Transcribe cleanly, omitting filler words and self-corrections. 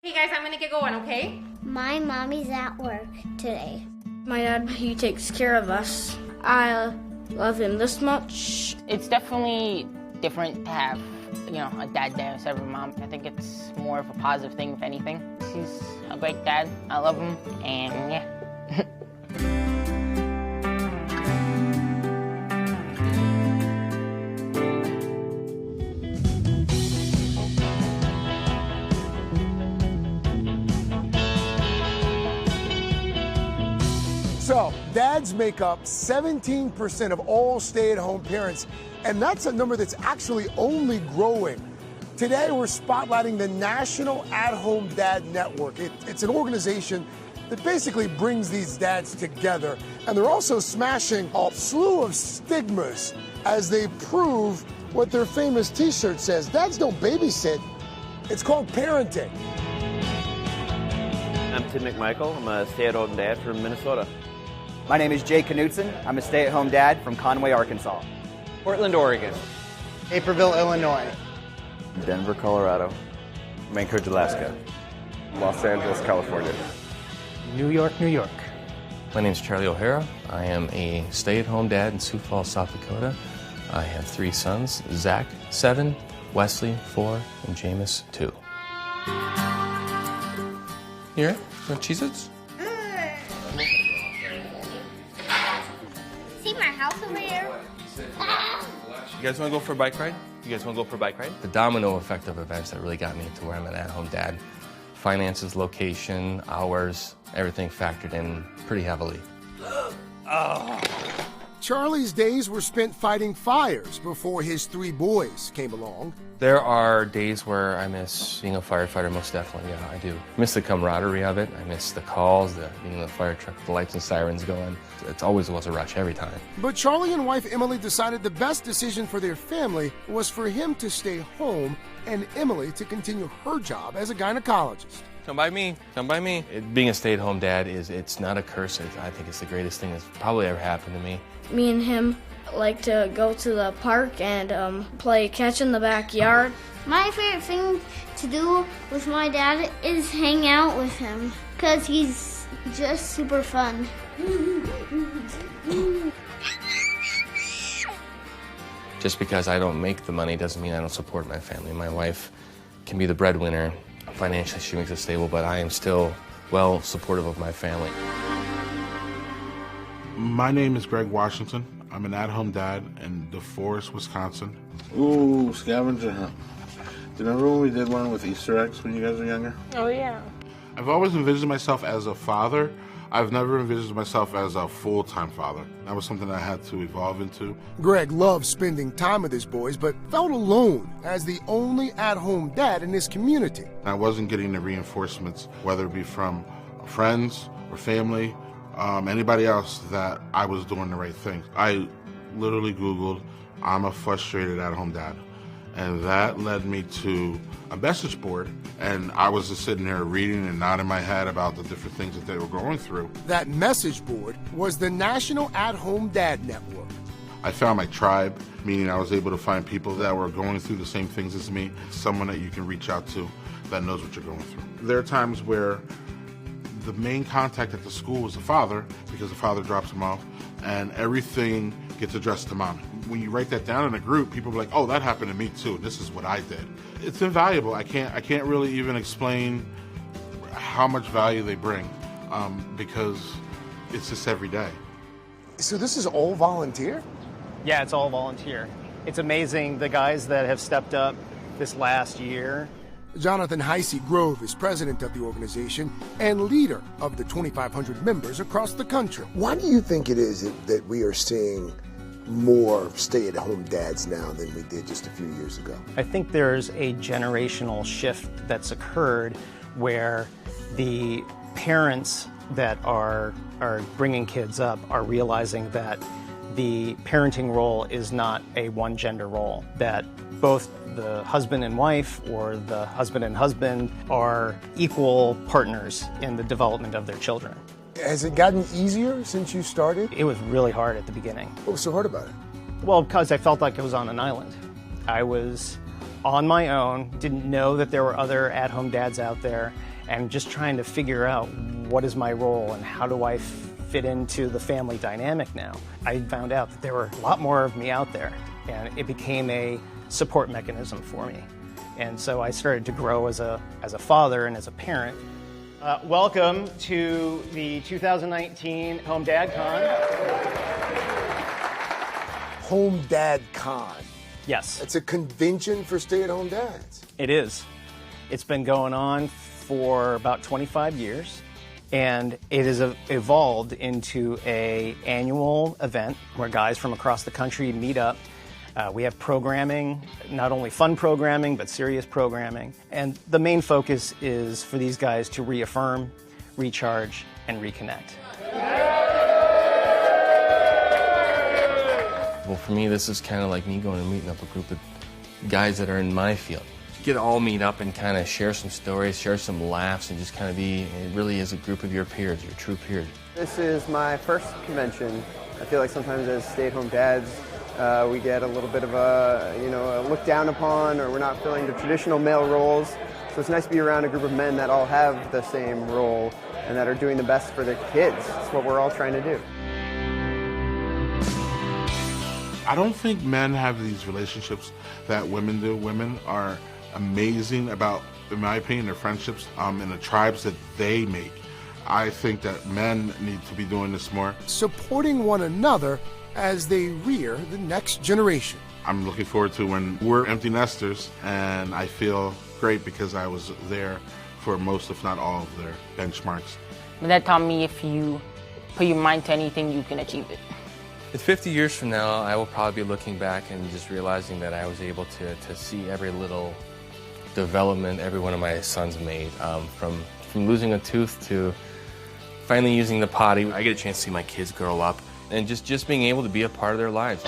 Hey guys, I'm gonna get going, okay? My mommy's at work today. My dad, he takes care of us. I love him this much. It's definitely different to have, a dad there instead of a mom. I think it's more of a positive thing, if anything. He's a great dad. I love him, and yeah. So, dads make up 17% of all stay-at-home parents, and that's a number that's actually only growing. Today, we're spotlighting the National At-Home Dad Network. It's an organization that basically brings these dads together, and they're also smashing a slew of stigmas as they prove what their famous t-shirt says. Dads don't babysit. It's called parenting. I'm Tim McMichael. I'm a stay-at-home dad from Minnesota. My name is Jay Knutson. I'm a stay-at-home dad from Conway, Arkansas. Portland, Oregon. Naperville, Illinois. Denver, Colorado. Anchorage, Alaska. Los Angeles, California. New York, New York. My name is Charlie O'Hara. I am a stay-at-home dad in Sioux Falls, South Dakota. I have 3 sons, Zach, 7, Wesley, 4, and Jameis, 2. Here, you want Cheez-Its? See my house over here? You guys want to go for a bike ride? The domino effect of events that really got me to where I'm an at-home dad. Finances, location, hours, everything factored in pretty heavily. Charlie's days were spent fighting fires before his 3 boys came along. There are days where I miss being a firefighter, most definitely, yeah, I do. I miss the camaraderie of it. I miss the calls, being in the fire truck, the lights and sirens going. It always was a rush every time. But Charlie and wife Emily decided the best decision for their family was for him to stay home and Emily to continue her job as a gynecologist. Come by me. Being a stay-at-home dad it's not a curse. I think it's the greatest thing that's probably ever happened to me. Me and him like to go to the park and play catch in the backyard. My favorite thing to do with my dad is hang out with him because he's just super fun. Just because I don't make the money doesn't mean I don't support my family. My wife can be the breadwinner. Financially, she makes us stable, but I am still well supportive of my family. My name is Greg Washington. I'm an at-home dad in DeForest, Wisconsin. Ooh, scavenger hunt. Do you remember when we did one with Easter eggs when you guys were younger? Oh, yeah. I've always envisioned myself as a father. I've never envisioned myself as a full-time father. That was something I had to evolve into. Greg loved spending time with his boys, but felt alone as the only at-home dad in his community. I wasn't getting the reinforcements, whether it be from friends or family, anybody else, that I was doing the right thing. I literally Googled, I'm a frustrated at-home dad. And that led me to a message board, and I was just sitting there reading and nodding my head about the different things that they were going through. That message board was the National At-Home Dad Network. I found my tribe, meaning I was able to find people that were going through the same things as me, someone that you can reach out to that knows what you're going through. There are times where the main contact at the school is the father, because the father drops him off, and everything gets addressed to mom. When you write that down in a group, people are like, oh, that happened to me too. This is what I did. It's invaluable. I can't really even explain how much value they bring, because it's just every day. So this is all volunteer? Yeah, it's all volunteer. It's amazing the guys that have stepped up this last year. Jonathan Heisey Grove is president of the organization and leader of the 2,500 members across the country. Why do you think it is that we are seeing more stay-at-home dads now than we did just a few years ago? I think there's a generational shift that's occurred where the parents that are bringing kids up are realizing that the parenting role is not a one-gender role, that both the husband and wife or the husband and husband are equal partners in the development of their children. Has it gotten easier since you started? It was really hard at the beginning. What was so hard about it? Well, because I felt like I was on an island. I was on my own, didn't know that there were other at-home dads out there, and just trying to figure out what is my role and how do I fit into the family dynamic now. I found out that there were a lot more of me out there, and it became a support mechanism for me. And so I started to grow as a father and as a parent. Welcome to the 2019 Home Dad Con. Home Dad Con. Yes. It's a convention for stay-at-home dads. It is. It's been going on for about 25 years, and it has evolved into an annual event where guys from across the country meet up. We have programming, not only fun programming, but serious programming. And the main focus is for these guys to reaffirm, recharge, and reconnect. Well, for me, this is kind of like me going and meeting up a group of guys that are in my field. Get all meet up and kind of share some stories, share some laughs, and just kind of be, it really is a group of your peers, your true peers. This is my first convention. I feel like sometimes as stay-at-home dads, we get a little bit of a look down upon, or we're not filling the traditional male roles. So it's nice to be around a group of men that all have the same role and that are doing the best for their kids. It's what we're all trying to do. I don't think men have these relationships that women do. Women are amazing about, in my opinion, their friendships and the tribes that they make. I think that men need to be doing this more. Supporting one another as they rear the next generation. I'm looking forward to when we're empty nesters, and I feel great because I was there for most, if not all, of their benchmarks. My dad taught me if you put your mind to anything, you can achieve it. 50 years from now, I will probably be looking back and just realizing that I was able to see every little development every one of my sons made, from losing a tooth to finally using the potty. I get a chance to see my kids grow up and just being able to be a part of their lives.